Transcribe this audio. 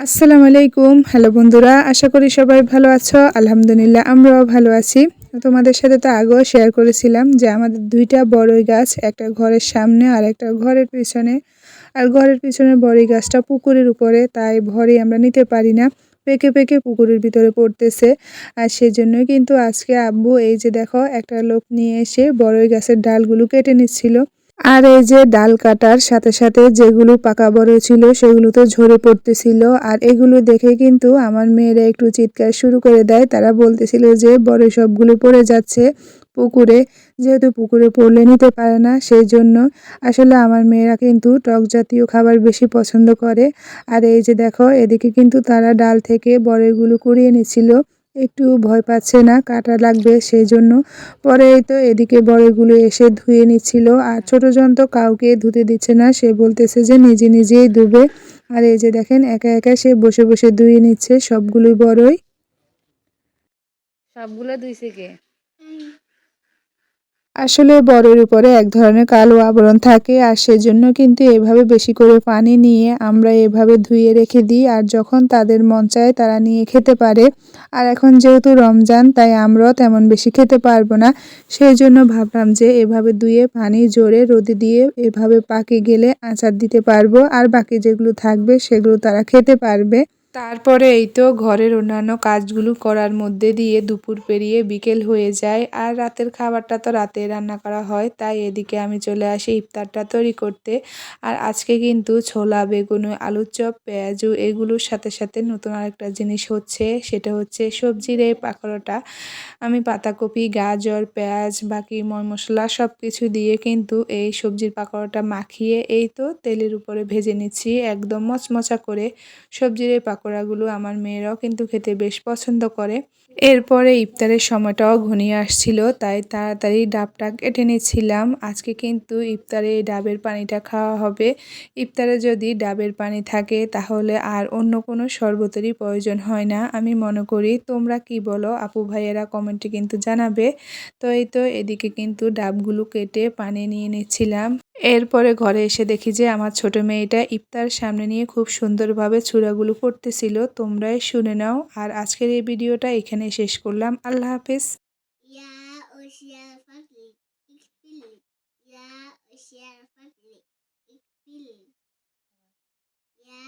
আসসালামু আলাইকুম। হ্যালো বন্ধুরা, আশা করি সবাই ভালো আছো। আলহামদুলিল্লাহ আমরাও ভালো আছি। তোমাদের সাথে তো আগেও শেয়ার করেছিলাম যে আমাদের ২টা বড়ই গাছ, একটা ঘরের সামনে আর একটা ঘরের পিছনে। আর ঘরের পিছনের বড়ই গাছটা পুকুরের উপরে, তাই ভরে আমরা নিতে পারি না, পেকে পেকে পুকুরের ভিতরে পড়তেছে। আর সেজন্যই কিন্তু আজকে আব্বু এই যে দেখো একটা লোক নিয়ে এসে বড়ই গাছের ডালগুলো কেটে নিচ্ছিল। আর এই যে ডাল কাটার সাথে সাথে যেগুলো পাকা বড় ছিল সেগুলো তো ঝরে পড়তেছিল। আর এগুলো দেখে কিন্তু আমার মেয়েরা একটু চিৎকার শুরু করে দেয়। তারা বলতেছিল যে বড় সবগুলো পড়ে যাচ্ছে পুকুরে, যেহেতু পুকুরে পড়লে নিতে পারে না সেই জন্য। আসলে আমার মেয়েরা কিন্তু টক জাতীয় খাবার বেশি পছন্দ করে। আর এই যে দেখো এদিকে কিন্তু তারা ডাল থেকে বড়ইগুলো কুড়িয়ে নিচ্ছিল, একটু ভয় পাচ্ছে না কাটা লাগবে সেই জন্য। পরেই তো এদিকে বড়গুলো এসে ধুয়ে নিচ্ছিল, আর ছোটজন তো কাউকে ধুতে দিচ্ছে না, সে বলতেছে যে নিজে নিজেই ধুবে। আর এই যে দেখেন একা একা সে বসে বসে ধুয়ে নিচ্ছে সবগুলোই বড়ই। সবগুলো ধুইছে কে? আসলে বড়ের উপরে এক ধরনের কালো আবরণ থাকে, আর সেজন্য কিন্তু এভাবে বেশি করে পানি নিয়ে আমরা এভাবে ধুয়ে রেখে দিই, আর যখন তাদের মন চায় তারা নিয়ে খেতে পারে। আর এখন যেহেতু রমজান, তাই আমরাও তেমন বেশি খেতে পারবো না, সেই জন্য ভাবলাম যে এভাবে ধুয়ে পানি জোরে রোদে দিয়ে এভাবে পাকে গেলে আচার দিতে পারবো, আর বাকি যেগুলো থাকবে সেগুলো তারা খেতে পারবে। তারপরে এই তো ঘরের অন্যান্য কাজগুলো করার মধ্যে দিয়ে দুপুর পেরিয়ে বিকেল হয়ে যায়, আর রাতের খাবারটা তো রাতে রান্না করা হয়, তাই এদিকে আমি চলে আসি ইফতারটা তৈরি করতে। আর আজকে কিন্তু ছোলা, বেগুন, আলুর চপ, পেঁয়াজু এগুলোর সাথে সাথে নতুন আরেকটা জিনিস হচ্ছে, সেটা হচ্ছে সবজির এই পাকোড়াটা। আমি পাতাকপি, গাজর, পেঁয়াজ, বাকি ময় মশলা সব কিছু দিয়ে কিন্তু এই সবজির পাকোড়াটা মাখিয়ে এই তো তেলের উপরে ভেজে নিচ্ছি একদম মচমচা করে। সবজির এই পাকোড়াগুলো আমার মেয়েরাও কিন্তু খেতে বেশ পছন্দ করে। এরপরে ইফতারের সময়টাও ঘনিয়ে আসছিল, তাই তাড়াতাড়ি ডাবটা কেটে নিচ্ছিলাম। আজকে কিন্তু ইফতারে এই ডাবের পানিটা খাওয়া হবে। ইফতারে যদি ডাবের পানি থাকে তাহলে আর অন্য কোনো শরবতেরই প্রয়োজন হয় না আমি মনে করি। তোমরা কি বলো আপু ভাইয়েরা, কমেন্টে কিন্তু জানাবে। তো এই তো এদিকে কিন্তু ডাবগুলো কেটে পানি নিয়ে নিচ্ছিলাম। এরপরে ঘরে এসে দেখি যে আমার ছোট মেয়েটা ইফতার সামনে নিয়ে খুব সুন্দরভাবে চূড়াগুলো করতেছিল। তোমরাই শুনে নাও। আর আজকের এই ভিডিওটা এখানে শেষ করলাম। আল্লাহ হাফেজ। يا أشياء الفضل اكفلي يا أشياء الفضل اكفلي يا